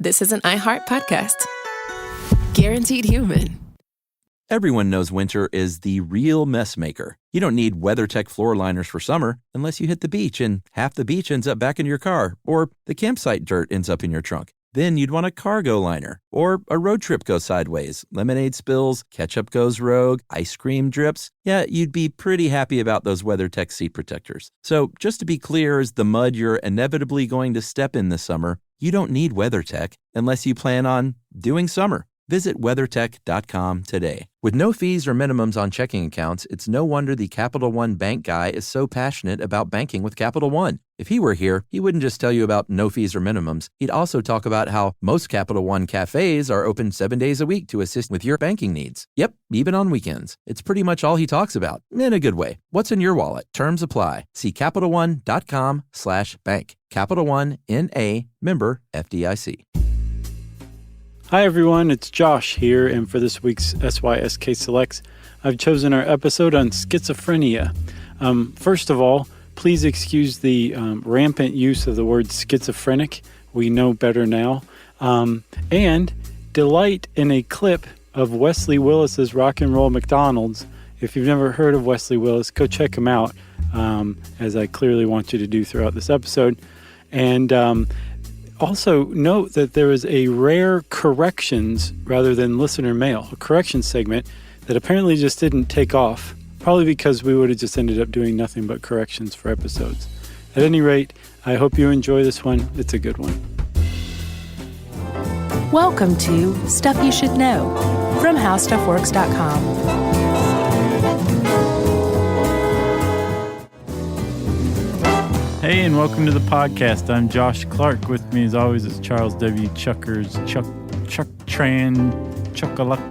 this is an iHeart podcast. Guaranteed human. Everyone knows winter is the real mess maker. You don't need WeatherTech floor liners for summer unless you hit the beach and half the beach ends up back in your car, or the campsite dirt ends up in your trunk. Then you'd want a cargo liner, or a road trip goes sideways, lemonade spills, ketchup goes rogue, ice cream drips. Yeah, you'd be pretty happy about those WeatherTech seat protectors. So just to be clear, as the mud you're inevitably going to step in this summer, you don't need WeatherTech unless you plan on doing summer. Visit WeatherTech.com today. With no fees or minimums on checking accounts, it's no wonder the Capital One bank guy is so passionate about banking with Capital One. If he were here, he wouldn't just tell you about no fees or minimums. He'd also talk about how most Capital One cafes are open 7 days a week to assist with your banking needs. Yep, even on weekends. It's pretty much all he talks about, in a good way. What's in your wallet? Terms apply. See CapitalOne.com/bank. Capital One, N.A., member FDIC. Hi everyone, it's Josh here, and for this week's SYSK Selects, I've chosen our episode on schizophrenia. First of all, please excuse the rampant use of the word schizophrenic. We know better now. And delight in a clip of Wesley Willis's Rock and Roll McDonald's. If you've never heard of Wesley Willis, go check him out, as I clearly want you to do throughout this episode. And also, note that there is a rare corrections rather than listener mail, a corrections segment that apparently just didn't take off, probably because we would have just ended up doing nothing but corrections for episodes. At any rate, I hope you enjoy this one. It's a good one. Welcome to Stuff You Should Know from HowStuffWorks.com. Hey, and welcome to the podcast. I'm Josh Clark. With me, as always, is Charles W. Chuckers, Chuck Tran, Chuckaluck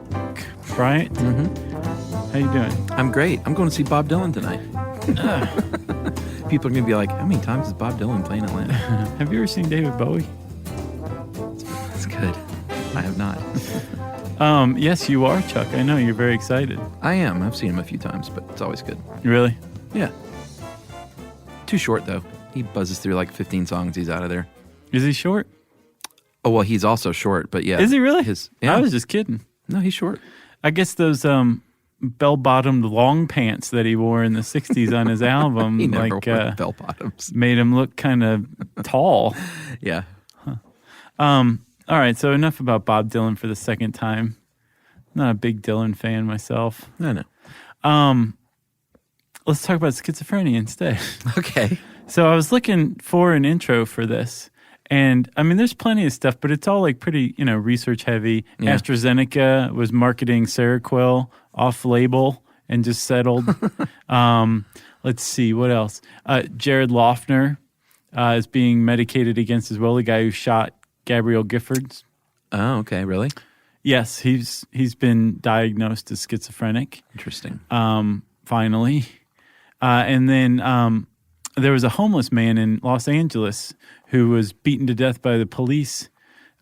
Bryant. Mm-hmm. How you doing? I'm great. I'm going to see Bob Dylan tonight. People are going to be like, how many times is Bob Dylan playing Atlanta? Have you ever seen David Bowie? That's good. I have not. Yes, you are, Chuck. I know. You're very excited. I am. I've seen him a few times, but it's always good. Really? Yeah. Too short, though. He buzzes through like 15 songs. He's out of there. Is he short? Oh, well, he's also short, but yeah. Is he really? Yeah. I was just kidding. No, he's short. I guess those bell-bottomed long pants that he wore in the 60s on his album he never wore bell-bottoms. Made him look kind of tall. Yeah. Huh. All right, so enough about Bob Dylan for the second time. Not a big Dylan fan myself. I know. Let's talk about schizophrenia instead. Okay. So I was looking for an intro for this, and I mean, there's plenty of stuff, but it's all like pretty, research heavy. Yeah. AstraZeneca was marketing Seroquel off-label and just settled. Let's see, what else? Jared Loughner is being medicated against as well, the guy who shot Gabrielle Giffords. Oh, okay, really? Yes, he's been diagnosed as schizophrenic. Interesting. Finally. And then there was a homeless man in Los Angeles who was beaten to death by the police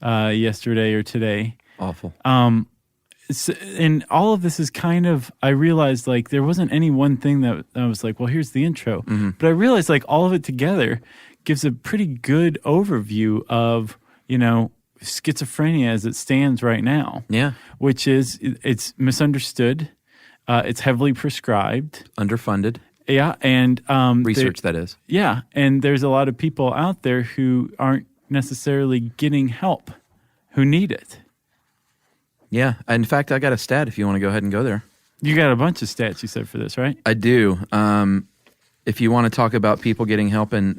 yesterday or today. Awful. And all of this is kind of, I realized like there wasn't any one thing that I was like, well, here's the intro. Mm-hmm. But I realized like all of it together gives a pretty good overview of, schizophrenia as it stands right now. Yeah. Which is, it's misunderstood. It's heavily prescribed. Underfunded. Yeah, and research that is. Yeah, and there's a lot of people out there who aren't necessarily getting help, who need it. Yeah, in fact, I got a stat if you want to go ahead and go there. You got a bunch of stats you said for this, right? I do. If you want to talk about people getting help or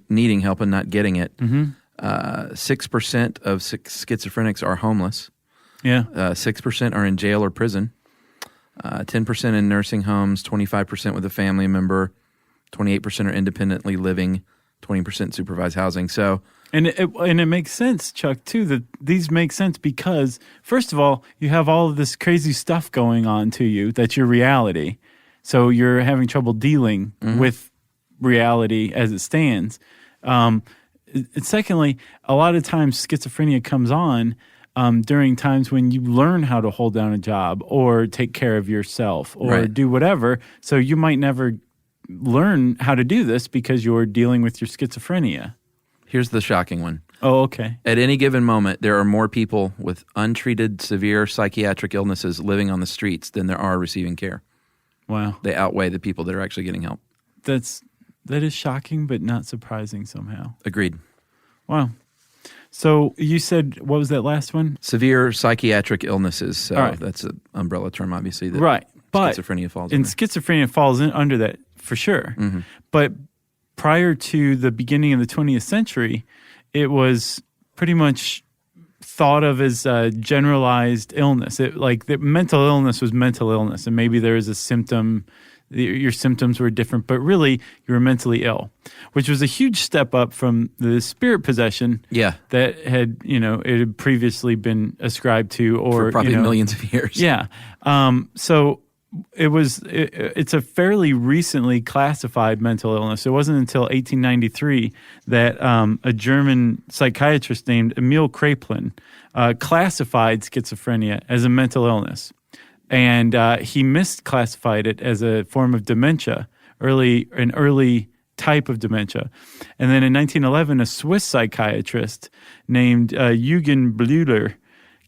needing help and not getting it, 6% of schizophrenics are homeless. Yeah, 6% are in jail or prison. 10% in nursing homes, 25% with a family member, 28% are independently living, 20% supervised housing. So, and it makes sense, Chuck, too, that these make sense because, first of all, you have all of this crazy stuff going on to you that's your reality. So you're having trouble dealing with reality as it stands. Secondly, a lot of times schizophrenia comes on during times when you learn how to hold down a job or take care of yourself or do whatever. So you might never learn how to do this because you're dealing with your schizophrenia. Here's the shocking one. Oh, okay. At any given moment, there are more people with untreated severe psychiatric illnesses living on the streets than there are receiving care. Wow. They outweigh the people that are actually getting help. That is shocking, but not surprising somehow. Agreed. Wow. So you said, what was that last one? Severe psychiatric illnesses. So right. That's an umbrella term, obviously. That right. But schizophrenia falls and under. schizophrenia falls under that for sure. Mm-hmm. But prior to the beginning of the 20th century, it was pretty much thought of as a generalized illness. The mental illness was mental illness, and maybe there is a symptom. Your symptoms were different, but really you were mentally ill, which was a huge step up from the spirit possession that had, it had previously been ascribed to, or for probably millions of years. Yeah. So it's a fairly recently classified mental illness. It wasn't until 1893 that a German psychiatrist named Emil Kraepelin classified schizophrenia as a mental illness. And he misclassified it as a form of dementia, an early type of dementia. And then in 1911, a Swiss psychiatrist named Eugen Bleuler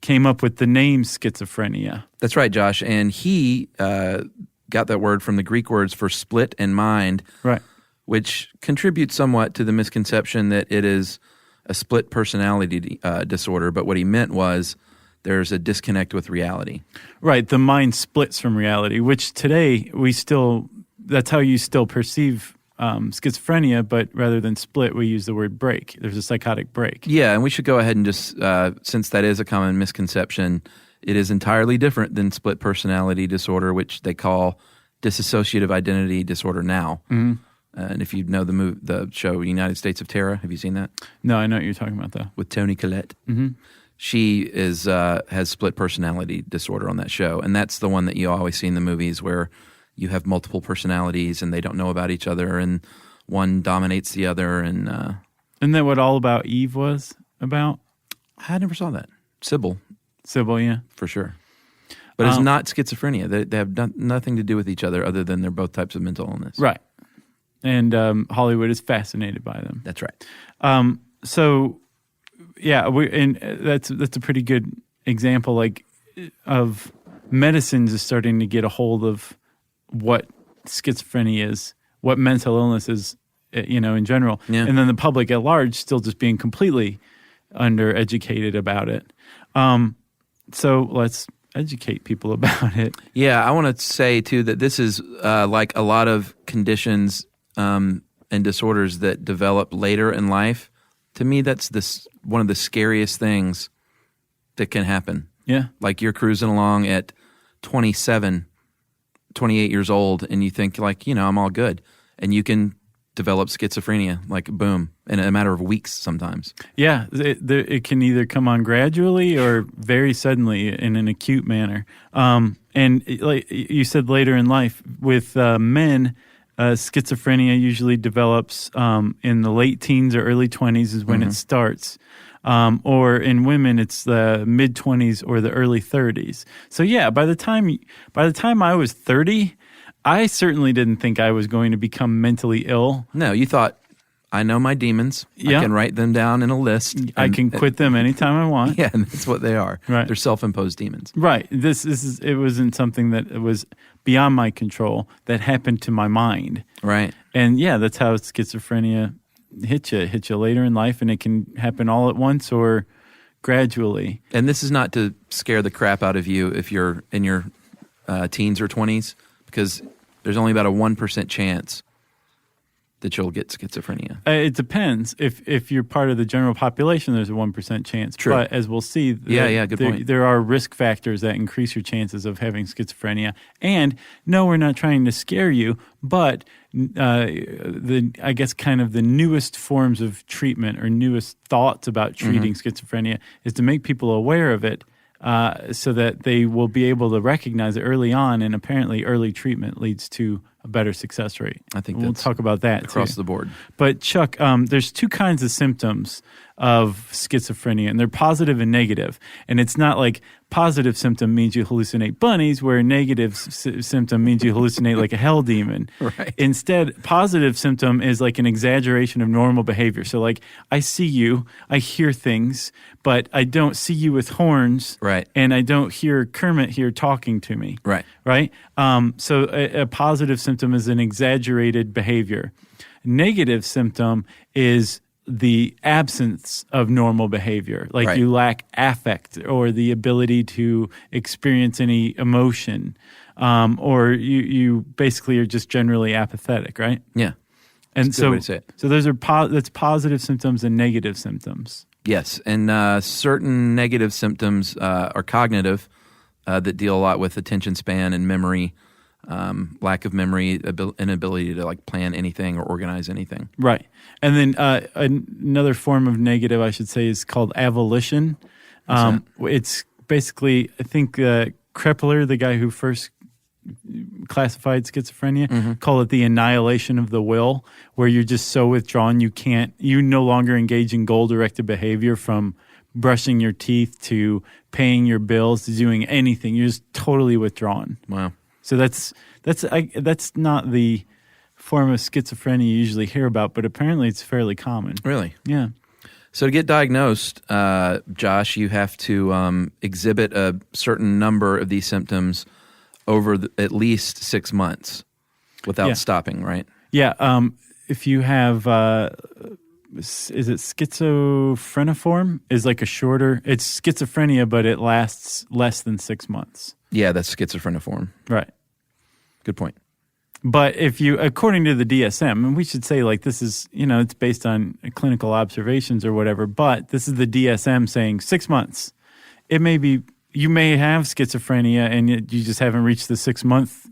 came up with the name schizophrenia. That's right, Josh. And he got that word from the Greek words for split and mind, right, which contributes somewhat to the misconception that it is a split personality disorder. But what he meant was there's a disconnect with reality. Right. The mind splits from reality, which today that's how you still perceive schizophrenia, but rather than split, we use the word break. There's a psychotic break. Yeah, and we should go ahead and just, since that is a common misconception, it is entirely different than split personality disorder, which they call dissociative identity disorder now. Mm-hmm. And if you know the show United States of Terror, have you seen that? No, I know what you're talking about, though. With Toni Collette. Mm-hmm. She has split personality disorder on that show, and that's the one that you always see in the movies where you have multiple personalities and they don't know about each other, and one dominates the other. And isn't that what All About Eve was about? I never saw that. Sybil, yeah, for sure. But it's not schizophrenia. They have nothing to do with each other other than they're both types of mental illness. Right. And Hollywood is fascinated by them. That's right. So. Yeah, that's a pretty good example, of medicine just starting to get a hold of what schizophrenia is, what mental illness is, in general, and then the public at large still just being completely undereducated about it. So let's educate people about it. Yeah, I want to say too that this is like a lot of conditions and disorders that develop later in life. To me, that's one of the scariest things that can happen. Yeah. Like you're cruising along at 27, 28 years old, and you think I'm all good. And you can develop schizophrenia, boom, in a matter of weeks sometimes. Yeah. It can either come on gradually or very suddenly in an acute manner. And like you said, later in life, with men, schizophrenia usually develops in the late teens or early 20s is when it starts. Or in women, it's the mid-20s or the early 30s. So yeah, by the time I was 30, I certainly didn't think I was going to become mentally ill. No, you thought, I know my demons. Yeah. I can write them down in a list. I can quit them anytime I want. Yeah, and that's what they are. Right. They're self-imposed demons. Right. It wasn't something that was beyond my control that happened to my mind. Right. And yeah, that's how schizophrenia hits you later in life, and it can happen all at once or gradually. And this is not to scare the crap out of you if you're in your teens or 20s, because there's only about a 1% chance that you'll get schizophrenia. It depends. If you're part of the general population, there's a 1% chance. True. But as we'll see, good point. There are risk factors that increase your chances of having schizophrenia. And no, we're not trying to scare you, but I guess kind of the newest forms of treatment or newest thoughts about treating schizophrenia is to make people aware of it, so that they will be able to recognize it early on, and apparently early treatment leads to a better success rate. I think we'll that's talk about that across too. the board. But Chuck, there's two kinds of symptoms of schizophrenia, and they're positive and negative. And it's not like positive symptom means you hallucinate bunnies, where a negative symptom means you hallucinate like a hell demon. Right. Instead, positive symptom is like an exaggeration of normal behavior. So like, I see you, I hear things, but I don't see you with horns. Right. And I don't hear Kermit here talking to me. Right. Right? So a positive symptom is an exaggerated behavior. Negative symptom is the absence of normal behavior, like Right. you lack affect or the ability to experience any emotion, or you basically are just generally apathetic, right? Yeah. And That's a good way to say it. so those are that's positive symptoms and negative symptoms. Yes, and certain negative symptoms are cognitive that deal a lot with attention span and memory, lack of memory, inability to like plan anything or organize anything. Right. And then another form of negative, I should say, is called avolition. It's basically, I think Krepler, the guy who first classified schizophrenia, call it the annihilation of the will, where you're just so withdrawn you no longer engage in goal-directed behavior, from brushing your teeth to paying your bills to doing anything. You're just totally withdrawn. Wow. So that's not the form of schizophrenia you usually hear about, but apparently it's fairly common. Really? Yeah. So to get diagnosed, Josh, you have to exhibit a certain number of these symptoms over at least 6 months without stopping, right? Yeah. If you have, is it schizophreniform? Is like it's schizophrenia, but it lasts less than 6 months. Yeah, that's schizophreniform. Right. Good point. But if you, according to the DSM, and we should say like this is, it's based on clinical observations or whatever, but this is the DSM saying 6 months. It may be, you may have schizophrenia and you just haven't reached the 6 month,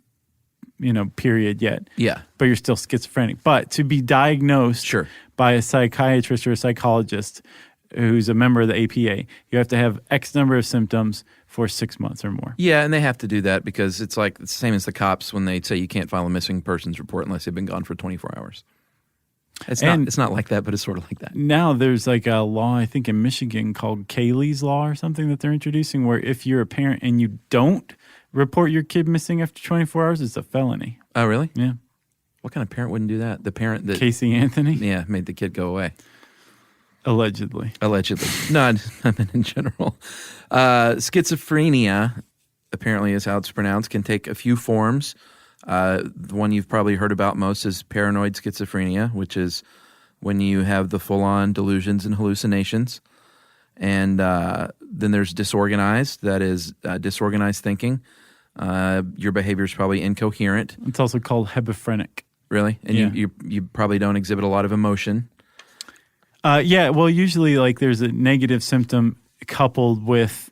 period yet. Yeah. But you're still schizophrenic. But to be diagnosed by a psychiatrist or a psychologist who's a member of the APA, you have to have X number of symptoms for 6 months or more. Yeah, and they have to do that because it's like the same as the cops when they say you can't file a missing persons report unless they've been gone for 24 hours. It's not like that, but it's sort of like that. Now there's like a law, I think in Michigan, called Cayley's Law or something that they're introducing, where if you're a parent and you don't report your kid missing after 24 hours, it's a felony. Oh, really? Yeah. What kind of parent wouldn't do that? The parent that Casey Anthony? Yeah, made the kid go away. Allegedly. No, I mean in general. Schizophrenia, apparently is how it's pronounced, can take a few forms. The one you've probably heard about most is paranoid schizophrenia, which is when you have the full-on delusions and hallucinations. And then there's disorganized, that is disorganized thinking. Your behavior is probably incoherent. It's also called hebephrenic. Really? And you probably don't exhibit a lot of emotion. Well, usually like there's a negative symptom coupled with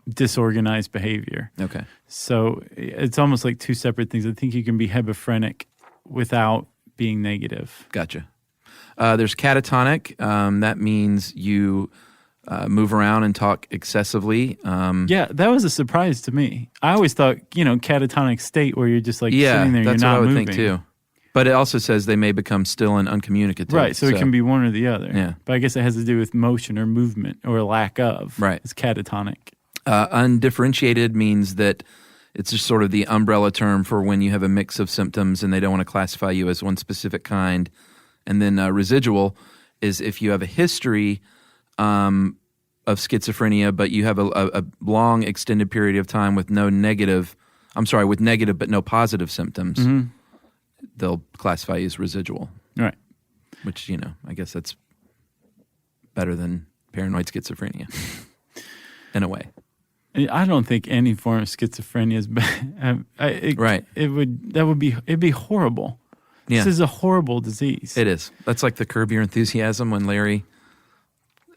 disorganized behavior. Okay. So it's almost like two separate things. I think you can be hebephrenic without being negative. Gotcha. There's catatonic. That means you move around and talk excessively. Yeah, that was a surprise to me. I always thought, catatonic state where you're just like sitting there, that's you're not what I would moving. think too. But it also says they may become still and uncommunicative. Right, so it can be one or the other. Yeah. But I guess it has to do with motion or movement or lack of. Right. It's catatonic. Undifferentiated means that it's just sort of the umbrella term for when you have a mix of symptoms and they don't want to classify you as one specific kind. And then residual is if you have a history of schizophrenia, but you have a long extended period of time with negative but no positive symptoms. Mm-hmm. They'll classify you as residual. Right. Which, I guess that's better than paranoid schizophrenia in a way. I don't think any form of schizophrenia is bad. Right. It'd be horrible. Yeah. This is a horrible disease. It is. That's like the Curb Your Enthusiasm when Larry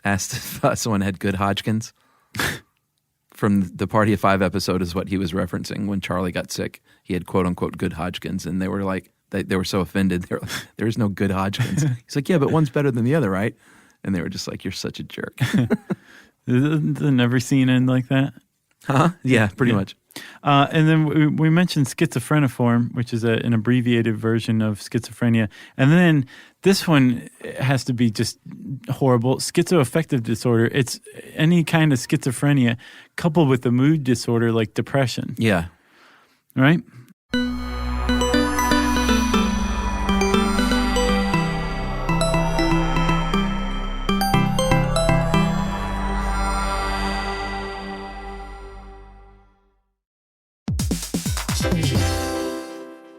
asked if someone had good Hodgkins. From the Party of Five episode is what he was referencing when Charlie got sick. He had quote unquote good Hodgkins, and they were like, they were so offended. They were like, there is no good Hodgkins. He's like, yeah, but one's better than the other, right? And they were just like, you're such a jerk. Does it never seen end like that? Huh? Yeah, pretty much. And then we mentioned schizophreniform, which is an abbreviated version of schizophrenia. And then this one has to be just horrible. Schizoaffective disorder. It's any kind of schizophrenia coupled with a mood disorder like depression. Yeah. Right?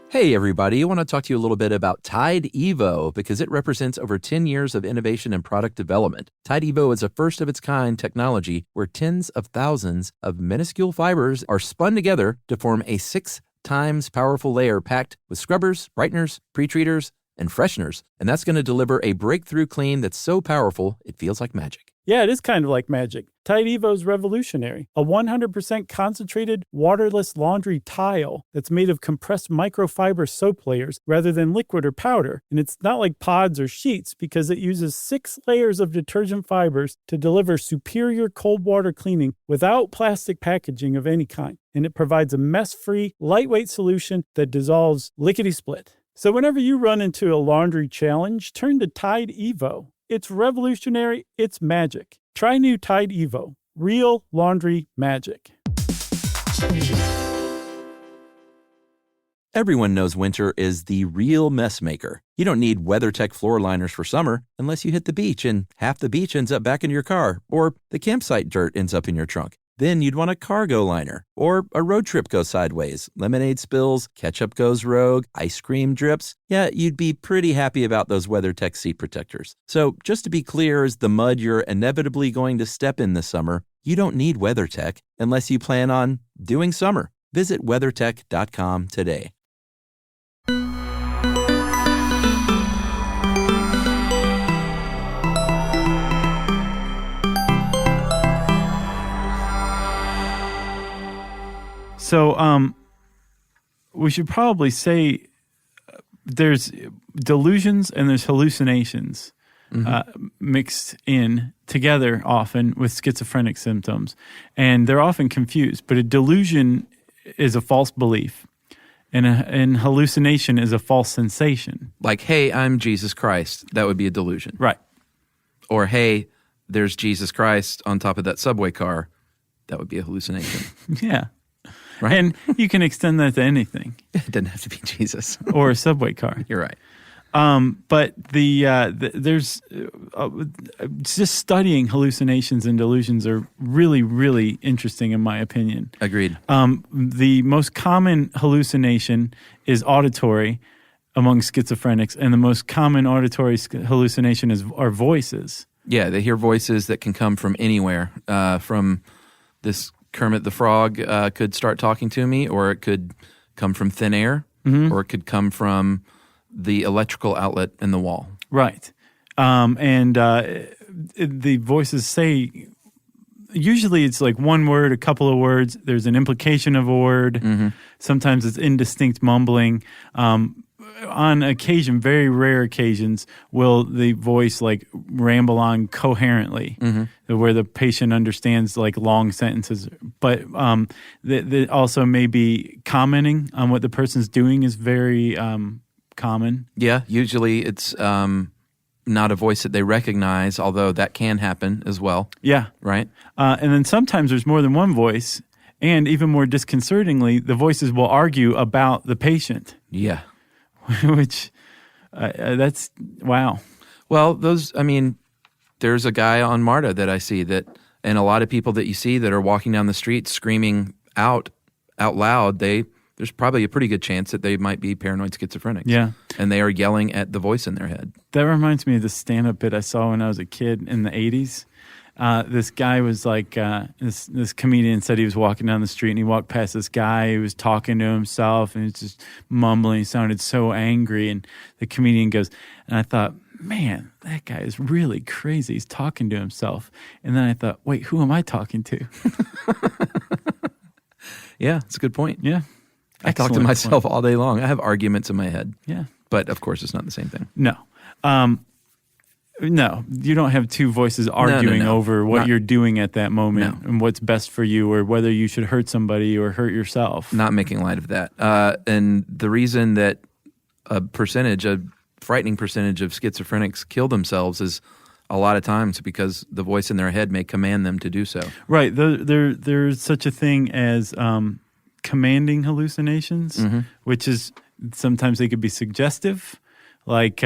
Hey, everybody. I want to talk to you a little bit about Tide Evo because it represents over 10 years of innovation and product development. Tide Evo is a first-of-its-kind technology where tens of thousands of minuscule fibers are spun together to form a 6 times powerful layer packed with scrubbers, brighteners, pre-treaters, and fresheners. And that's going to deliver a breakthrough clean that's so powerful it feels like magic. Yeah, it is kind of like magic. Tide Evo is revolutionary. A 100% concentrated, waterless laundry tile that's made of compressed microfiber soap layers rather than liquid or powder. And it's not like pods or sheets because it uses 6 layers of detergent fibers to deliver superior cold water cleaning without plastic packaging of any kind. And it provides a mess-free, lightweight solution that dissolves lickety-split. So whenever you run into a laundry challenge, turn to Tide Evo. It's revolutionary. It's magic. Try new Tide Evo. Real laundry magic. Everyone knows winter is the real mess maker. You don't need WeatherTech floor liners for summer unless you hit the beach and half the beach ends up back in your car, or the campsite dirt ends up in your trunk. Then you'd want a cargo liner, or a road trip goes sideways, lemonade spills, ketchup goes rogue, ice cream drips. Yeah, you'd be pretty happy about those WeatherTech seat protectors. So just to be clear, as the mud you're inevitably going to step in this summer, you don't need WeatherTech unless you plan on doing summer. Visit WeatherTech.com today. So we should probably say there's delusions and there's hallucinations mixed in together often with schizophrenic symptoms. And they're often confused. But a delusion is a false belief. And hallucination is a false sensation. Like, hey, I'm Jesus Christ. That would be a delusion. Right. Or, hey, there's Jesus Christ on top of that subway car. That would be a hallucination. Yeah. Right? And you can extend that to anything. It doesn't have to be Jesus. Or a subway car. You're right. But there's just studying hallucinations and delusions are really, really interesting in my opinion. Agreed. The most common hallucination is auditory among schizophrenics, and the most common auditory hallucination are voices. Yeah, they hear voices that can come from anywhere. From this Kermit the Frog could start talking to me, or it could come from thin air, or it could come from the electrical outlet in the wall. Right. And the voices say, usually it's like one word, a couple of words. There's an implication of a word. Sometimes it's indistinct mumbling. On occasion, very rare occasions, will the voice like ramble on coherently, where the patient understands like long sentences. But they also may be commenting on what the person's doing is very common. Yeah, usually it's not a voice that they recognize, although that can happen as well. Yeah. Right? And then sometimes there's more than one voice, and even more disconcertingly, the voices will argue about the patient. Yeah. Which, that's, wow. Well, there's a guy on MARTA that I see that, and a lot of people that you see that are walking down the street screaming out loud, there's probably a pretty good chance that they might be paranoid schizophrenics. Yeah. And they are yelling at the voice in their head. That reminds me of the stand-up bit I saw when I was a kid in the 80s. This guy was like, this comedian said he was walking down the street and he walked past this guy who was talking to himself and he was just mumbling. He sounded so angry. And the comedian goes, and I thought, man, that guy is really crazy. He's talking to himself. And then I thought, wait, who am I talking to? Yeah, that's a good point. Yeah. I talk to myself all day long. I have arguments in my head. Yeah. But of course, it's not the same thing. No. No, you don't have two voices arguing over what you're doing at that moment and what's best for you, or whether you should hurt somebody or hurt yourself. Not making light of that. And the reason that a frightening percentage of schizophrenics kill themselves is a lot of times because the voice in their head may command them to do so. Right. There's such a thing as commanding hallucinations, which is sometimes they could be suggestive, like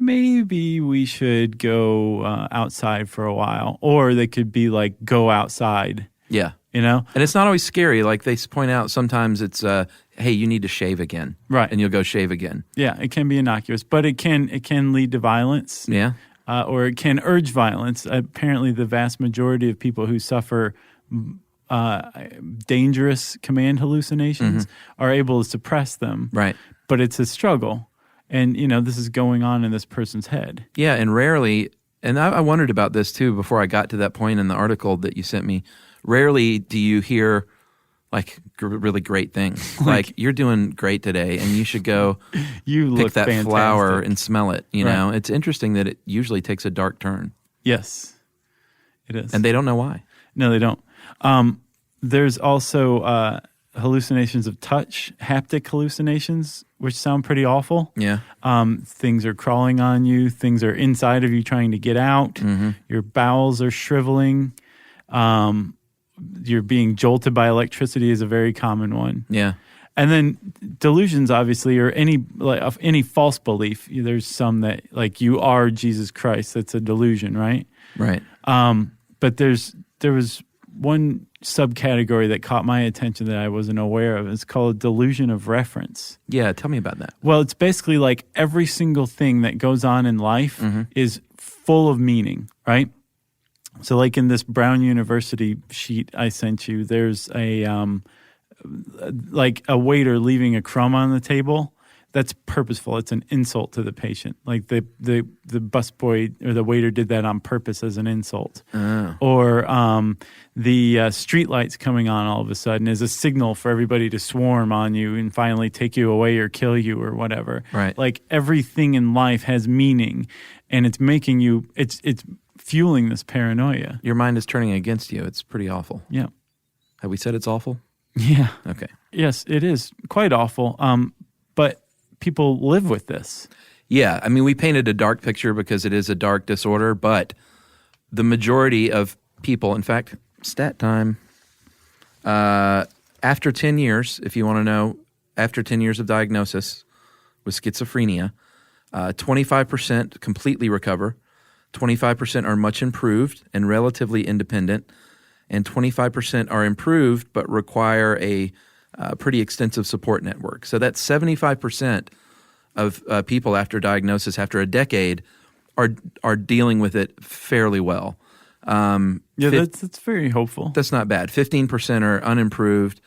maybe we should go outside for a while, or they could be like, go outside. Yeah. You know? And it's not always scary. Like they point out, sometimes it's, hey, you need to shave again. Right. And you'll go shave again. Yeah, it can be innocuous, but it can lead to violence. Yeah. Or it can urge violence. Apparently, the vast majority of people who suffer dangerous command hallucinations are able to suppress them. Right. But it's a struggle. And, this is going on in this person's head. Yeah, and rarely, and I wondered about this too before I got to that point in the article that you sent me, rarely do you hear like really great things. Like, you're doing great today and you should go pick that fantastic flower and smell it. You know, it's interesting that it usually takes a dark turn. Yes, it is. And they don't know why. No, they don't. There's also hallucinations of touch, haptic hallucinations, which sound pretty awful. Yeah. Things are crawling on you. Things are inside of you trying to get out. Your bowels are shriveling. You're being jolted by electricity is a very common one. Yeah. And then delusions, obviously, or any false belief. There's some that, like, you are Jesus Christ. That's a delusion, right? Right. But there was one subcategory that caught my attention that I wasn't aware of. It's called delusion of reference. Yeah, tell me about that. Well, it's basically like every single thing that goes on in life is full of meaning, right? So like in this Brown University sheet I sent you, there's a like a waiter leaving a crumb on the table. That's purposeful. It's an insult to the patient. Like the busboy or the waiter did that on purpose as an insult. Or the street lights coming on all of a sudden is a signal for everybody to swarm on you and finally take you away or kill you or whatever. Right. Like everything in life has meaning, and it's making you. It's fueling this paranoia. Your mind is turning against you. It's pretty awful. Yeah. Have we said it's awful? Yeah. Okay. Yes, it is quite awful. But people live with this. Yeah. I mean, we painted a dark picture because it is a dark disorder, but the majority of people, in fact, stat time, after 10 years, if you want to know, after 10 years of diagnosis with schizophrenia, 25% completely recover, 25% are much improved and relatively independent, and 25% are improved but require a pretty extensive support network. So that's 75% of people after diagnosis, after a decade, are dealing with it fairly well. That's very hopeful. That's not bad. 15% are unimproved,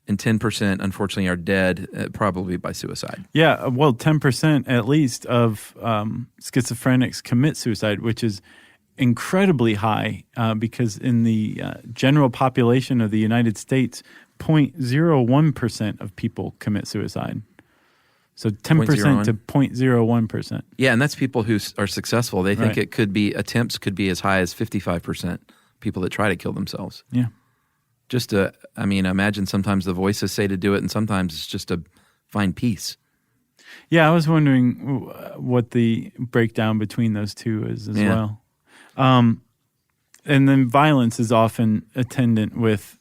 and 10% unfortunately are dead, probably by suicide. Yeah, well, 10% at least of schizophrenics commit suicide, which is incredibly high because in the general population of the United States, 0.01% of people commit suicide. So 10% to 0.01%. Yeah, and that's people who are successful. They think it could be, attempts could be as high as 55%, people that try to kill themselves. Yeah. Just to, I mean, imagine sometimes the voices say to do it, and sometimes it's just to find peace. Yeah, I was wondering what the breakdown between those two is as well. And then violence is often attendant with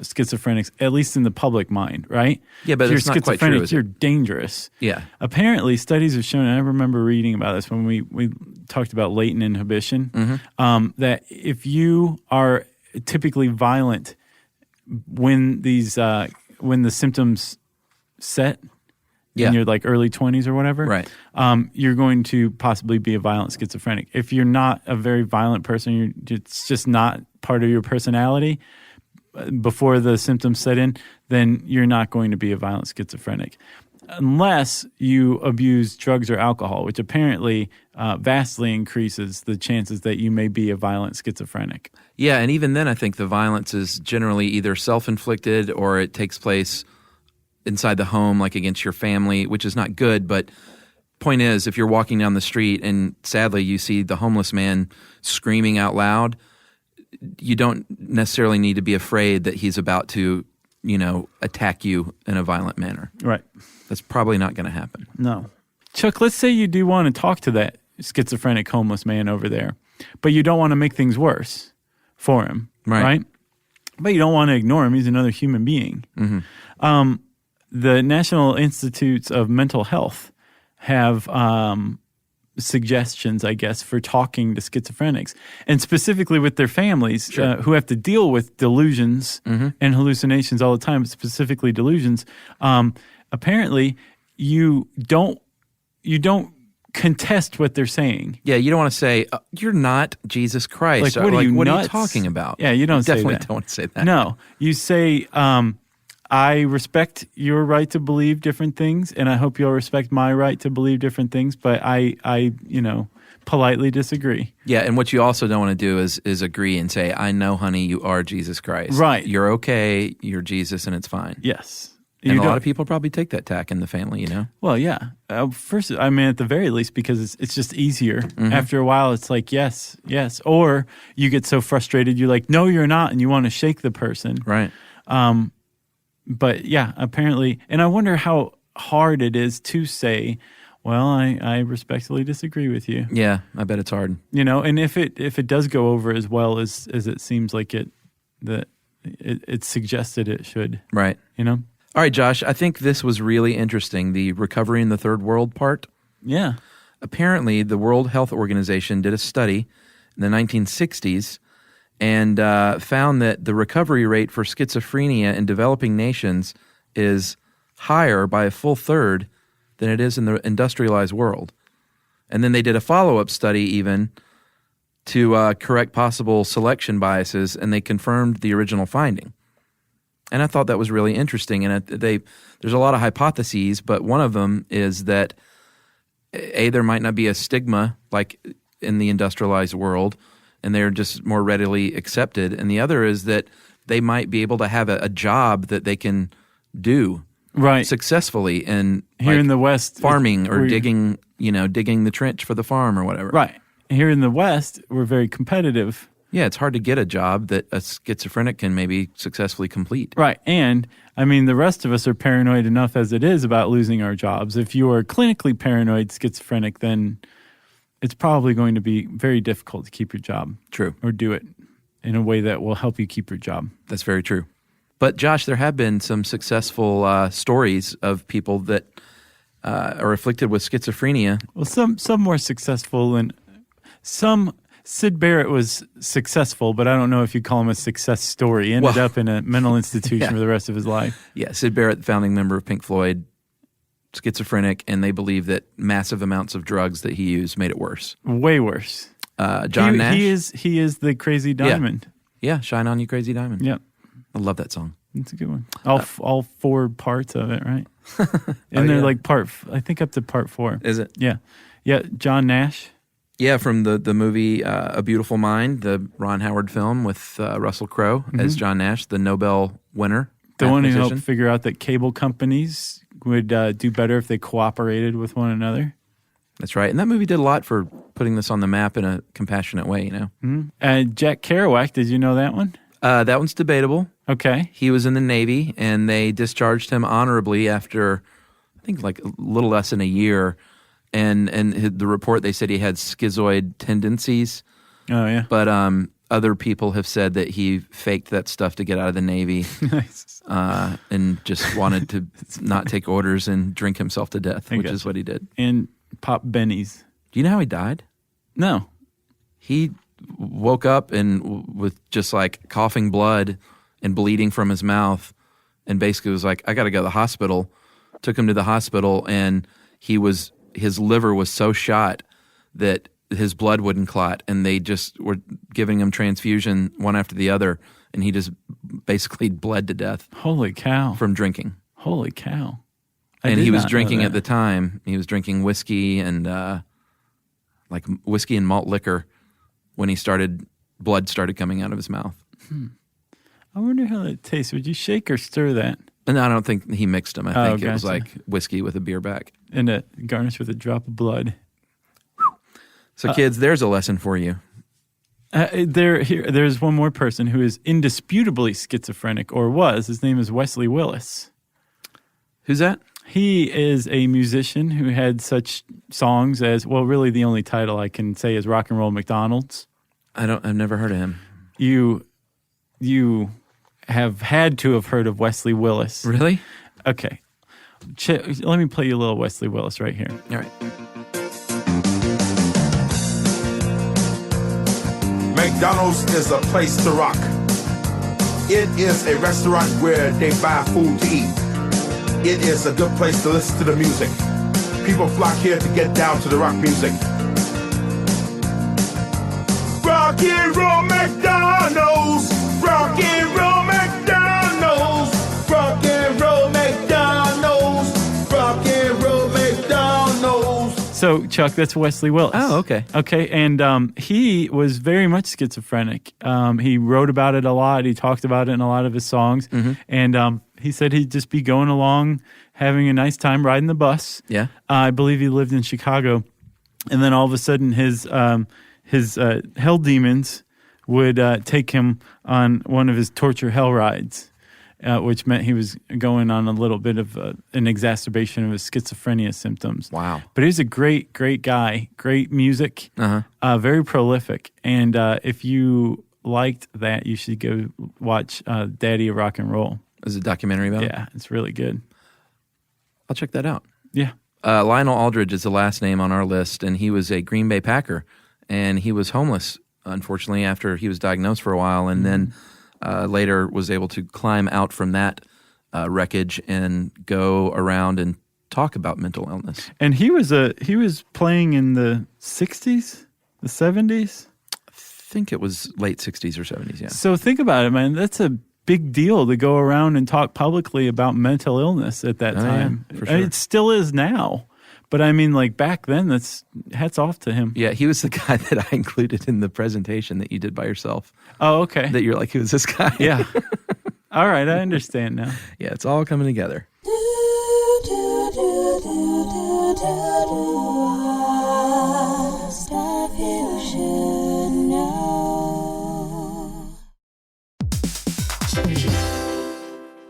schizophrenics, at least in the public mind, right? Yeah, but it's not quite true, is it? You're dangerous. Yeah. Apparently, studies have shown, and I remember reading about this when we talked about latent inhibition, that if you are typically violent when when the symptoms set in your like early 20s or whatever, right? You're going to possibly be a violent schizophrenic. If you're not a very violent person, it's just not part of your personality before the symptoms set in, then you're not going to be a violent schizophrenic. Unless you abuse drugs or alcohol, which apparently vastly increases the chances that you may be a violent schizophrenic. Yeah, and even then I think the violence is generally either self-inflicted or it takes place inside the home, like against your family, which is not good, but point is, if you're walking down the street and sadly you see the homeless man screaming out loud, you don't necessarily need to be afraid that he's about to, attack you in a violent manner. Right. That's probably not going to happen. No. Chuck, let's say you do want to talk to that schizophrenic homeless man over there, but you don't want to make things worse for him, right? But you don't want to ignore him. He's another human being. Mm-hmm. The National Institutes of Mental Health have suggestions, I guess, for talking to schizophrenics, and specifically with their families who have to deal with delusions and hallucinations all the time, specifically delusions. Apparently, you don't contest what they're saying. Yeah, you don't want to say, you're not Jesus Christ. Like, what are you talking about? Yeah, you don't say that. Definitely don't say that. No, you say, I respect your right to believe different things, and I hope you'll respect my right to believe different things, but I politely disagree. Yeah, and what you also don't want to do is agree and say, I know, honey, you are Jesus Christ. Right. You're okay, you're Jesus, and it's fine. Yes. And a lot of people probably take that tack in the family, Well, yeah. First, at the very least, because it's just easier. Mm-hmm. After a while, it's like, yes. Or you get so frustrated, you're like, no, you're not, and you want to shake the person. Right. But yeah, apparently, and I wonder how hard it is to say, well, I respectfully disagree with you. Yeah, I bet it's hard. And if it does go over as well as it seems like it suggested it should. Right. All right, Josh, I think this was really interesting, the recovery in the third world part. Yeah. Apparently, the World Health Organization did a study in the 1960s and found that the recovery rate for schizophrenia in developing nations is higher by a full third than it is in the industrialized world. And then they did a follow-up study even to correct possible selection biases, and they confirmed the original finding. And I thought that was really interesting. And there's a lot of hypotheses, but one of them is that, there might not be a stigma like in the industrialized world, and they're just more readily accepted. And the other is that they might be able to have a job that they can do successfully in here in the West, farming or digging the trench for the farm or whatever. Right. Here in the West, we're very competitive. Yeah, it's hard to get a job that a schizophrenic can maybe successfully complete. Right. And, the rest of us are paranoid enough as it is about losing our jobs. If you are clinically paranoid schizophrenic, then it's probably going to be very difficult to keep your job. True. Or do it in a way that will help you keep your job. That's very true. But, Josh, there have been some successful stories of people that are afflicted with schizophrenia. Well, some more successful than some. Sid Barrett was successful, but I don't know if you call him a success story. He ended up in a mental institution for the rest of his life. Yeah, Sid Barrett, founding member of Pink Floyd, schizophrenic, and they believe that massive amounts of drugs that he used made it worse. Way worse. John Nash. He is the crazy diamond. Yeah, Shine On You Crazy Diamond. Yep. I love that song. It's a good one. All four parts of it, right? And they're like I think up to part 4. Is it? Yeah. Yeah, John Nash. Yeah, from the movie A Beautiful Mind, the Ron Howard film with Russell Crowe as John Nash, the Nobel winner. The one who helped figure out that cable companies would do better if they cooperated with one another. That's right. And that movie did a lot for putting this on the map in a compassionate way, Mm-hmm. And Jack Kerouac, did you know that one? That one's debatable. Okay. He was in the Navy, and they discharged him honorably after, I think, like a little less than a year. And the report, they said he had schizoid tendencies. Oh, yeah. But other people have said that he faked that stuff to get out of the Navy. Nice. And just wanted to not take orders and drink himself to death, which is what he did. And pop bennies. Do you know how he died? No. He woke up and with just like coughing blood and bleeding from his mouth, and basically was like, I got to go to the hospital. Took him to the hospital, and his liver was so shot that his blood wouldn't clot, and they just were giving him transfusion one after the other, and he just basically bled to death. Holy cow. From drinking. Holy cow. And he was drinking at the time. He was drinking whiskey and like whiskey and malt liquor when blood started coming out of his mouth. I wonder how that tastes. Would you shake or stir that? And I don't think he mixed them. I think it was gotcha. like whiskey with a beer back. And garnished with a drop of blood. So kids, there's a lesson for you. There's one more person who is indisputably schizophrenic, or was. His name is Wesley Willis. Who's that? He is a musician who had such songs as, well, really the only title I can say is Rock and Roll McDonald's. I've never heard of him. You have had to have heard of Wesley Willis. Really? Okay. Let me play you a little Wesley Willis right here. All right. McDonald's is a place to rock. It is a restaurant where they buy food to eat. It is a good place to listen to the music. People flock here to get down to the rock music. Rock and roll McDonald's. Rock and roll McDonald's. Rock and roll McDonald's. Rock and roll McDonald's. So, Chuck, that's Wesley Willis. Oh, okay. Okay, and he was very much schizophrenic. He wrote about it a lot. He talked about it in a lot of his songs. Mm-hmm. And he said he'd just be going along, having a nice time riding the bus. Yeah. I believe he lived in Chicago. And then all of a sudden his hell demons would take him on one of his torture hell rides. Which meant he was going on a little bit of an exacerbation of his schizophrenia symptoms. Wow. But he's a great, great guy, great music, very prolific. And if you liked that, you should go watch Daddy of Rock and Roll. Is it a documentary about it? Yeah, it's really good. I'll check that out. Yeah. Lionel Aldridge is the last name on our list, and he was a Green Bay Packer. And he was homeless, unfortunately, after he was diagnosed for a while, and then later was able to climb out from that wreckage and go around and talk about mental illness. And he was playing in the 60s, the 70s? I think it was late 60s or 70s, yeah. So think about it, man. That's a big deal to go around and talk publicly about mental illness at that time. Yeah, for sure. It still is now. But I mean, like back then, that's hats off to him. Yeah, he was the guy that I included in the presentation that you did by yourself. Oh, okay. That you're like, who is this guy? Yeah. All right, I understand now. Yeah, it's all coming together. Stuff you should know.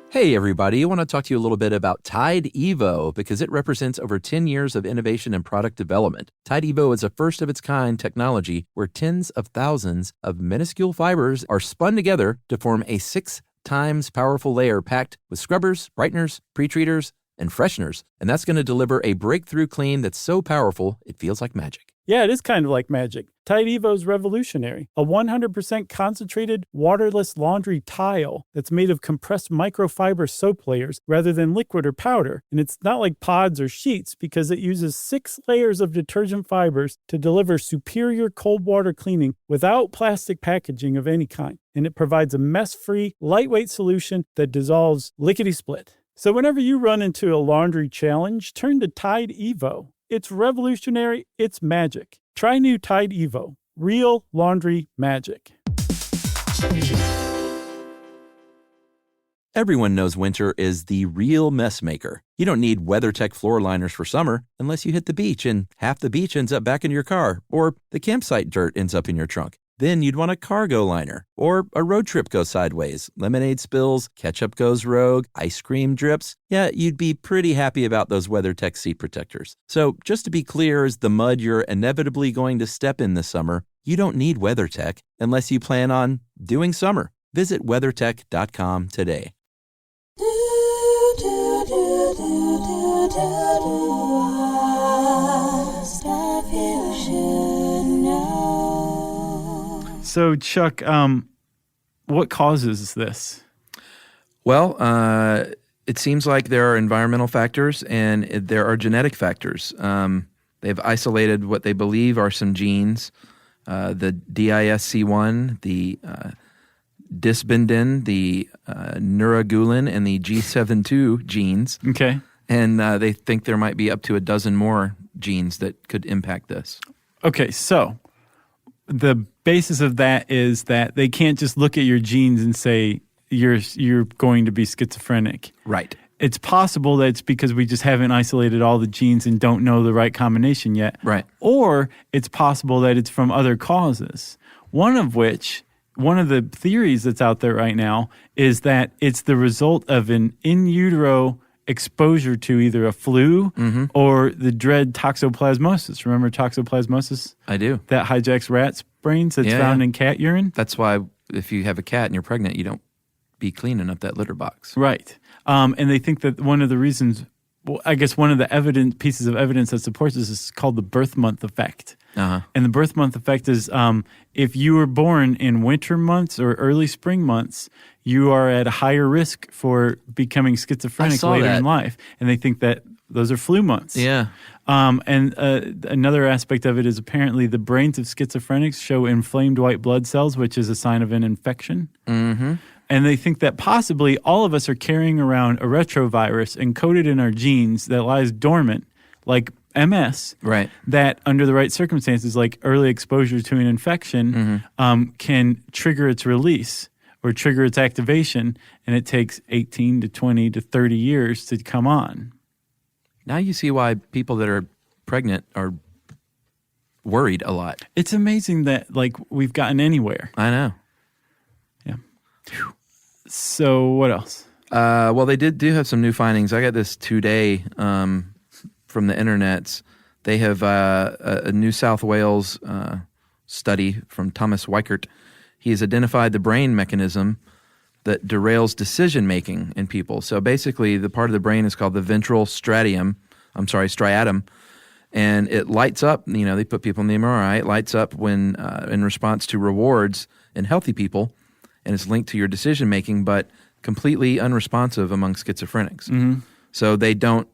Hey, everybody. I want to talk to you a little bit about Tide Evo because it represents over 10 years of innovation and product development. Tide Evo is a first-of-its-kind technology where tens of thousands of minuscule fibers are spun together to form a 6 times powerful layer packed with scrubbers, brighteners, pre-treaters, and fresheners. And that's going to deliver a breakthrough clean that's so powerful, it feels like magic. Yeah, it is kind of like magic. Tide Evo is revolutionary. A 100% concentrated, waterless laundry tile that's made of compressed microfiber soap layers rather than liquid or powder. And it's not like pods or sheets because it uses 6 layers of detergent fibers to deliver superior cold water cleaning without plastic packaging of any kind. And it provides a mess-free, lightweight solution that dissolves lickety-split. So whenever you run into a laundry challenge, turn to Tide Evo. It's revolutionary. It's magic. Try new Tide Evo. Real laundry magic. Everyone knows winter is the real mess maker. You don't need WeatherTech floor liners for summer unless you hit the beach and half the beach ends up back in your car, or the campsite dirt ends up in your trunk. Then you'd want a cargo liner, or a road trip goes sideways, lemonade spills, ketchup goes rogue, ice cream drips. Yeah, you'd be pretty happy about those WeatherTech seat protectors. So just to be clear, as the mud you're inevitably going to step in this summer, you don't need WeatherTech unless you plan on doing summer. Visit WeatherTech.com today. Stuff you should know. So, Chuck, what causes this? Well, it seems like there are environmental factors and there are genetic factors. They've isolated what they believe are some genes, the DISC1, the dysbindin, the neurogulin, and the G72 genes. Okay. And they think there might be up to a dozen more genes that could impact this. Okay, so the basis of that is that they can't just look at your genes and say you're going to be schizophrenic. Right. It's possible that it's because we just haven't isolated all the genes and don't know the right combination yet. Right. Or it's possible that it's from other causes. One of the theories that's out there right now is that it's the result of an in utero exposure to either a flu or the dread toxoplasmosis. Remember toxoplasmosis? I do. That hijacks rats' brains that's found in cat urine? That's why if you have a cat and you're pregnant, you don't be cleaning up that litter box. Right. And they think that one of the reasons, I guess one of the pieces of evidence that supports this is called the birth month effect. Uh-huh. And the birth month effect is if you were born in winter months or early spring months, you are at a higher risk for becoming schizophrenic later in life. And they think that those are flu months. Yeah. And another aspect of it is apparently the brains of schizophrenics show inflamed white blood cells, which is a sign of an infection. Mm-hmm. And they think that possibly all of us are carrying around a retrovirus encoded in our genes that lies dormant, like MS, right? That under the right circumstances, like early exposure to an infection, can trigger its release or trigger its activation, and it takes 18 to 20 to 30 years to come on. Now you see why people that are pregnant are worried a lot. It's amazing that we've gotten anywhere. I know. Yeah. So what else? Well, they do have some new findings. I got this today from the internets. They have a New South Wales study from Thomas Weichert. He has identified the brain mechanism that derails decision-making in people. So basically, the part of the brain is called the ventral striatum, and it lights up. They put people in the MRI. It lights up when in response to rewards in healthy people, and it's linked to your decision-making, but completely unresponsive among schizophrenics. Mm-hmm. So they don't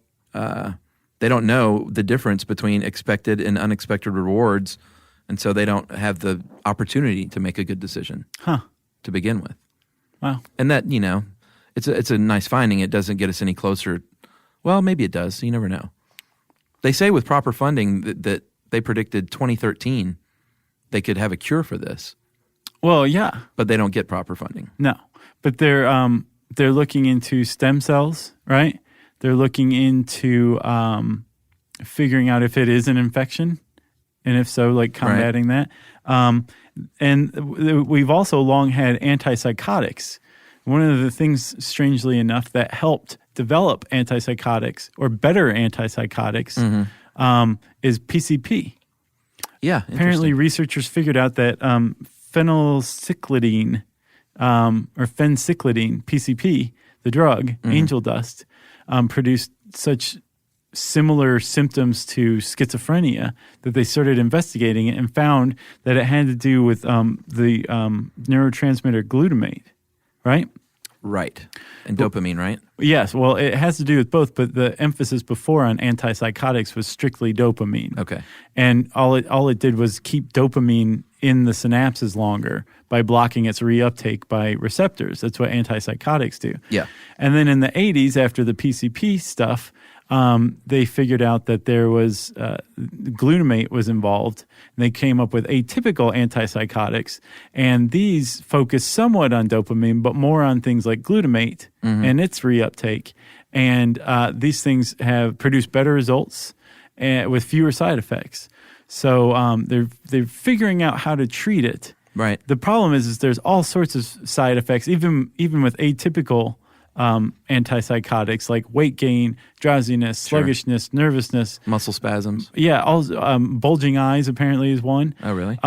know the difference between expected and unexpected rewards, and so they don't have the opportunity to make a good decision to begin with. Wow. And that, it's a nice finding. It doesn't get us any closer. Well, maybe it does. You never know. They say with proper funding that they predicted 2013 they could have a cure for this. Well, yeah. But they don't get proper funding. No. But they're looking into stem cells, right? They're looking into figuring out if it is an infection, and if so, combating that. And we've also long had antipsychotics. One of the things, strangely enough, that helped develop antipsychotics or better antipsychotics is PCP. Yeah, apparently researchers figured out that phencyclidine, PCP, the drug, angel dust, produced such similar symptoms to schizophrenia that they started investigating it and found that it had to do with the neurotransmitter glutamate, right? Right. And dopamine, right? Yes. Well, it has to do with both, but the emphasis before on antipsychotics was strictly dopamine. Okay. And all it did was keep dopamine in the synapses longer by blocking its reuptake by receptors. That's what antipsychotics do. Yeah. And then in the 80s, after the PCP stuff, they figured out that there was glutamate was involved, and they came up with atypical antipsychotics, and these focus somewhat on dopamine, but more on things like glutamate and its reuptake. And these things have produced better results with fewer side effects. So they're figuring out how to treat it. Right. The problem is there's all sorts of side effects, even with atypical antipsychotics like weight gain, drowsiness, sluggishness, nervousness, muscle spasms. Yeah, bulging eyes apparently is one. Oh, really?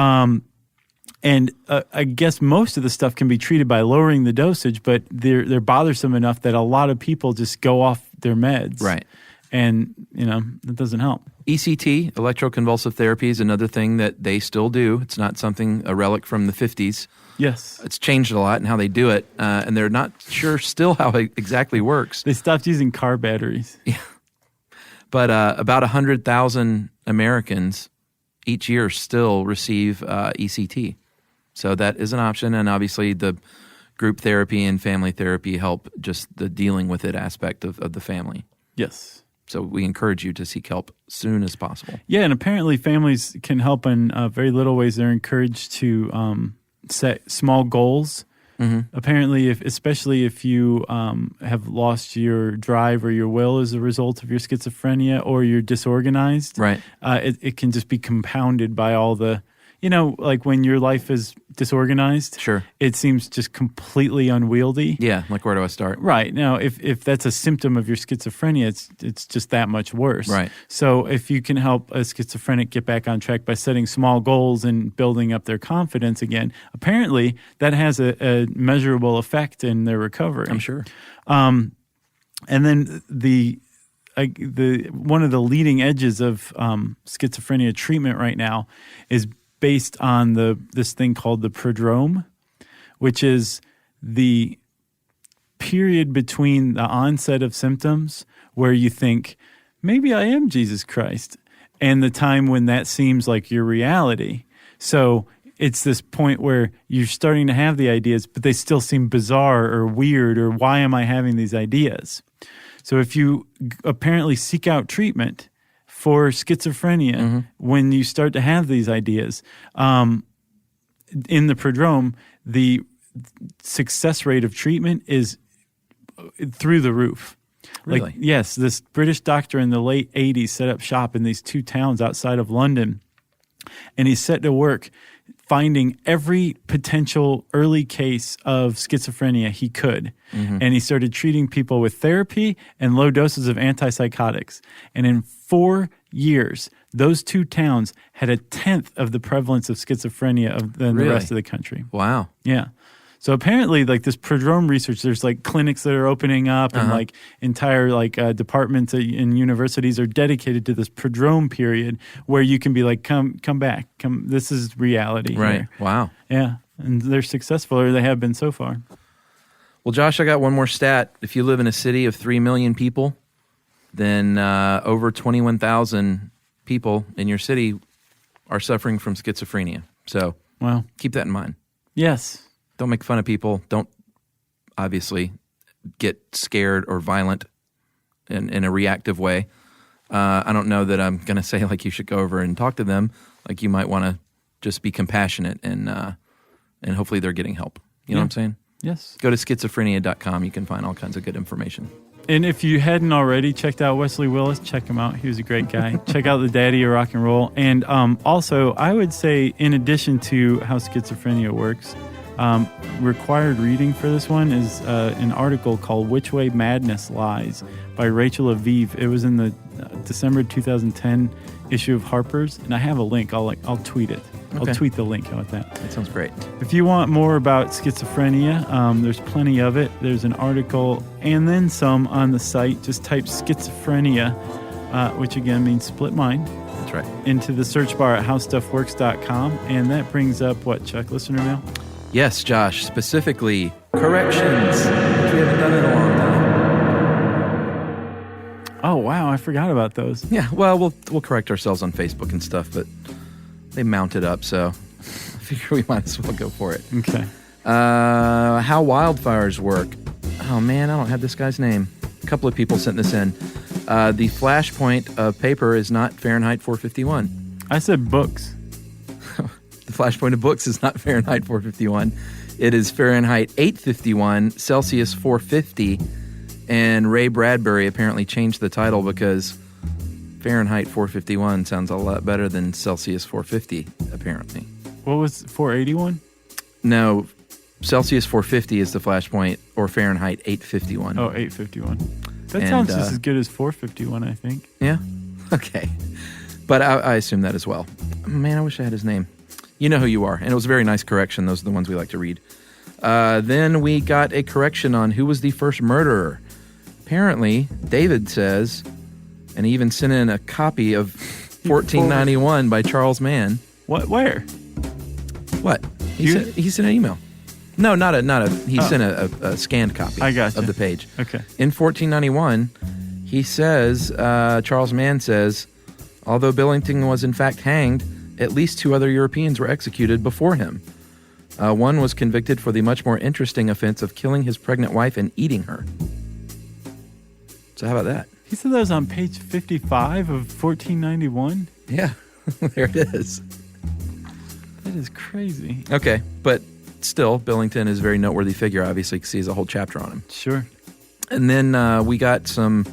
And I guess most of the stuff can be treated by lowering the dosage, but they're bothersome enough that a lot of people just go off their meds. Right. And, that doesn't help. ECT, electroconvulsive therapy, is another thing that they still do. It's not a relic from the 50s. Yes. It's changed a lot in how they do it, and they're not sure still how it exactly works. They stopped using car batteries. Yeah. But about 100,000 Americans each year still receive ECT. So that is an option, and obviously the group therapy and family therapy help just the dealing with it aspect of the family. Yes. So we encourage you to seek help as soon as possible. Yeah, and apparently families can help in very little ways. They're encouraged to set small goals Apparently, especially if you have lost your drive or your will as a result of your schizophrenia, or you're disorganized, Right. It can just be compounded by all the, like when your life is disorganized, Sure. it seems just completely unwieldy. Yeah, like where do I start? Right. Now, if that's a symptom of your schizophrenia, it's just that much worse. Right. So if you can help a schizophrenic get back on track by setting small goals and building up their confidence again, apparently that has a measurable effect in their recovery. I'm sure. And then the one of the leading edges of schizophrenia treatment right now is based on this thing called the prodrome, which is the period between the onset of symptoms where you think, maybe I am Jesus Christ, and the time when that seems like your reality. So it's this point where you're starting to have the ideas, but they still seem bizarre or weird, or why am I having these ideas? So if you apparently seek out treatment for schizophrenia, when you start to have these ideas, in the prodrome, the success rate of treatment is through the roof. Really? Like, yes, this British doctor in the late 80s set up shop in these 2 towns outside of London, and he set to work finding every potential early case of schizophrenia he could. And he started treating people with therapy and low doses of antipsychotics. And in 4 years, those 2 towns had 1/10 of the prevalence of schizophrenia than the rest of the country. Wow. Yeah. So apparently, like this prodrome research, there's like clinics that are opening up, and like entire like departments in universities are dedicated to this prodrome period where you can be like, come back, this is reality. Right. Here. Wow. Yeah. And they're successful, or they have been so far. Well, Josh, I got one more stat. If you live in a city of 3 million people, then over 21,000 people in your city are suffering from schizophrenia. So Wow. keep that in mind. Yes. Don't make fun of people. Don't obviously get scared or violent in a reactive way. I don't know that I'm going to say like you should go over and talk to them. Like you might want to just be compassionate and hopefully they're getting help. You know what I'm saying? Yes. Go to schizophrenia.com. You can find all kinds of good information. And if you hadn't already checked out Wesley Willis, check him out. He was a great guy. Check out the Daddy of Rock and Roll. And also, I would say, in addition to how schizophrenia works, required reading for this one is an article called Which Way Madness Lies by Rachel Aviv. It was in the December 2010 issue of Harper's, and I have a link. I'll tweet it. Okay. I'll tweet the link. How about that? That sounds great. If you want more about schizophrenia, there's plenty of it. There's an article and then some on the site. Just type schizophrenia, which again means split mind, That's right. into the search bar at howstuffworks.com, and that brings up what, Chuck? Listener mail? Yes, Josh, specifically corrections, which we haven't done in a long time. Oh, wow, I forgot about those. Yeah, well, we'll correct ourselves on Facebook and stuff, but they mounted up, so I figure we might as well go for it. Okay. How wildfires work. Oh, man, I don't have this guy's name. A couple of people sent this in. The flashpoint of paper is not Fahrenheit 451. I said books. The flashpoint of books is not Fahrenheit 451. It is Fahrenheit 851, Celsius 450, and Ray Bradbury apparently changed the title because Fahrenheit 451 sounds a lot better than Celsius 450, apparently. What was 481? No, Celsius 450 is the flashpoint, or Fahrenheit 851. Oh, 851. That And, sounds just as good as 451, I think. Yeah? Okay. But I assume that as well. Man, I wish I had his name. You know who you are. And it was a very nice correction. Those are the ones we like to read. Then we got a correction on who was the first murderer. Apparently, David says, and he even sent in a copy of 1491 by Charles Mann. What? Where? What? He sent an email. No, not a. He sent a scanned copy of the page. Okay. In 1491, he says, Charles Mann says, although Billington was in fact hanged, at least 2 other Europeans were executed before him. One was convicted for the much more interesting offense of killing his pregnant wife and eating her. So how about that? He said that was on page 55 of 1491? Yeah, there it is. That is crazy. Okay, but still, Billington is a very noteworthy figure, obviously, because he has a whole chapter on him. Sure. And then we got some,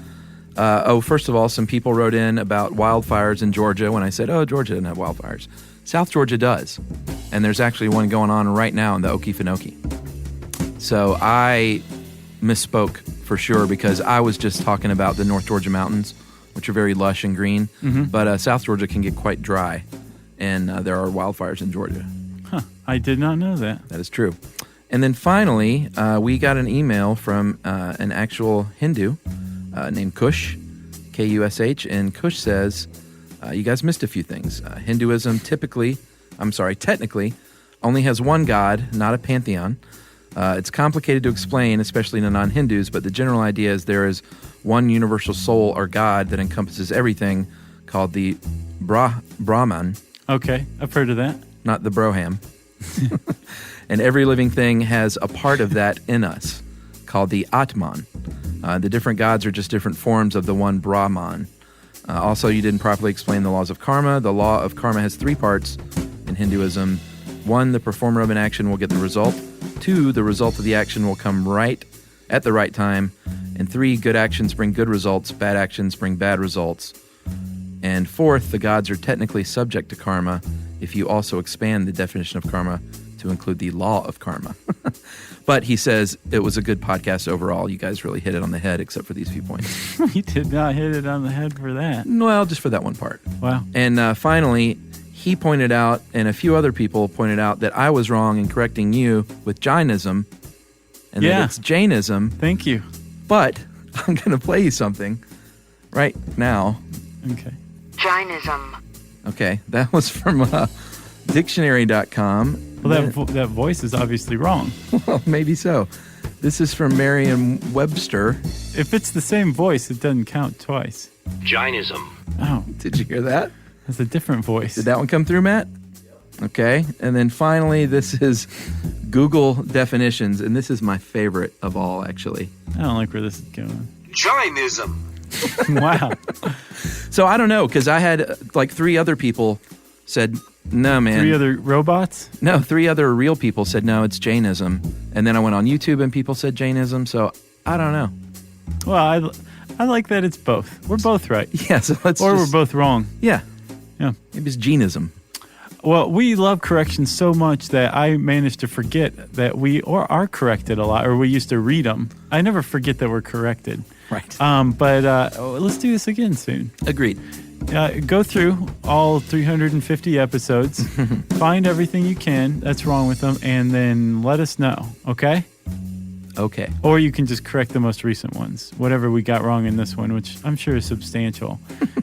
first of all, some people wrote in about wildfires in Georgia when I said, Georgia doesn't have wildfires. South Georgia does. And there's actually one going on right now in the Okefenokee. So I misspoke for sure because I was just talking about the North Georgia mountains, which are very lush and green. Mm-hmm. But South Georgia can get quite dry, and there are wildfires in Georgia. Huh. I did not know that. That is true. And then finally, we got an email from an actual Hindu named Kush, Kush, and Kush says, you guys missed a few things. Hinduism technically, only has one god, not a pantheon. It's complicated to explain, especially to non-Hindus, but the general idea is there is one universal soul or god that encompasses everything called the Brahman. Okay, I've heard of that. Not the Broham. And every living thing has a part of that in us called the Atman. The different gods are just different forms of the one Brahman. Also, you didn't properly explain the laws of karma. The law of karma has 3 parts in Hinduism. 1, the performer of an action will get the result. 2, the result of the action will come right at the right time. And 3, good actions bring good results, bad actions bring bad results. And 4th, the gods are technically subject to karma if you also expand the definition of karma to include the law of karma. But he says it was a good podcast overall. You guys really hit it on the head except for these few points. You did not hit it on the head for that. Well, just for that one part. Wow. And finally, he pointed out, and a few other people pointed out, that I was wrong in correcting you with Jainism, and that it's Jainism. Thank you. But I'm going to play you something right now. Okay. Jainism. Okay, that was from dictionary.com. Well, that voice is obviously wrong. Well, maybe so. This is from Merriam-Webster. If it's the same voice, it doesn't count twice. Jainism. Oh. Did you hear that? That's a different voice. Did that one come through, Matt? Okay. And then finally, this is Google definitions, and this is my favorite of all, actually. I don't like where this is going. Jainism. Wow. So I don't know, because I had like 3 other people said, no, man. 3 other robots? No, 3 other real people said, no, it's Jainism. And then I went on YouTube and people said Jainism, so I don't know. Well, I like that it's both. We're both right. Yeah, so let's we're both wrong. Yeah. Yeah. Maybe it's Jainism. Well, we love corrections so much that I managed to forget that we are corrected a lot, or we used to read them. I never forget that we're corrected. Right. But let's do this again soon. Agreed. Go through all 350 episodes, find everything you can that's wrong with them, and then let us know, okay? Okay. Or you can just correct the most recent ones, whatever we got wrong in this one, which I'm sure is substantial.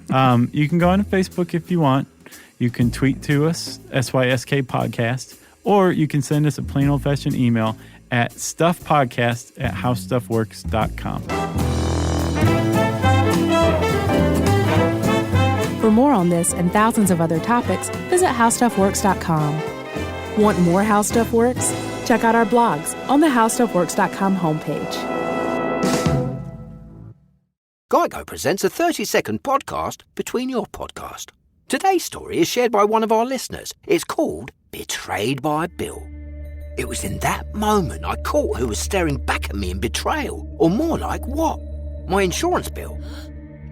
You can go on Facebook if you want. You can tweet to us, SYSK Podcast, or you can send us a plain old-fashioned email at stuffpodcast@howstuffworks.com. For more on this and thousands of other topics, visit howstuffworks.com. Want more How Stuff Works? Check out our blogs on the howstuffworks.com homepage. Geico presents a 30-second podcast between your podcast. Today's story is shared by one of our listeners. It's called Betrayed by Bill. It was in that moment I caught who was staring back at me in betrayal. Or more like what? My insurance bill.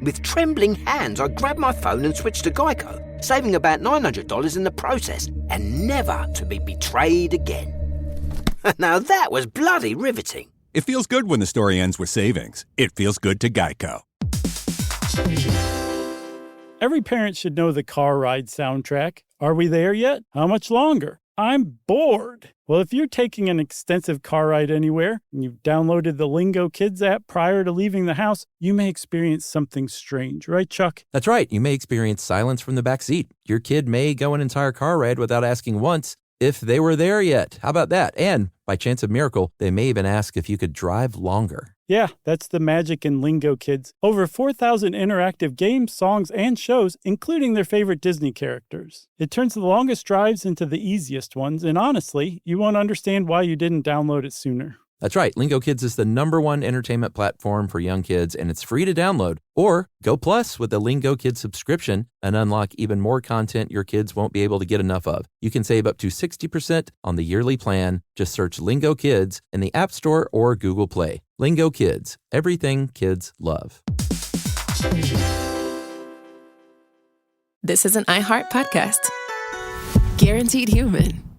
With trembling hands, I grabbed my phone and switched to Geico, saving about $900 in the process, and never to be betrayed again. Now that was bloody riveting. It feels good when the story ends with savings. It feels good to Geico. Every parent should know the car ride soundtrack. Are we there yet? How much longer? I'm bored. Well, if you're taking an extensive car ride anywhere and you've downloaded the Lingo Kids app prior to leaving the house, you may experience something strange, right, Chuck? That's right. You may experience silence from the back seat. Your kid may go an entire car ride without asking once if they were there yet. How about that? And by chance of miracle, they may even ask if you could drive longer. Yeah, that's the magic in Lingo Kids. Over 4,000 interactive games, songs, and shows, including their favorite Disney characters. It turns the longest drives into the easiest ones, and honestly, you won't understand why you didn't download it sooner. That's right. Lingo Kids is the #1 entertainment platform for young kids, and it's free to download. Or go plus with the Lingo Kids subscription and unlock even more content your kids won't be able to get enough of. You can save up to 60% on the yearly plan. Just search Lingo Kids in the App Store or Google Play. Lingo Kids, everything kids love. This is an iHeart podcast. Guaranteed Human.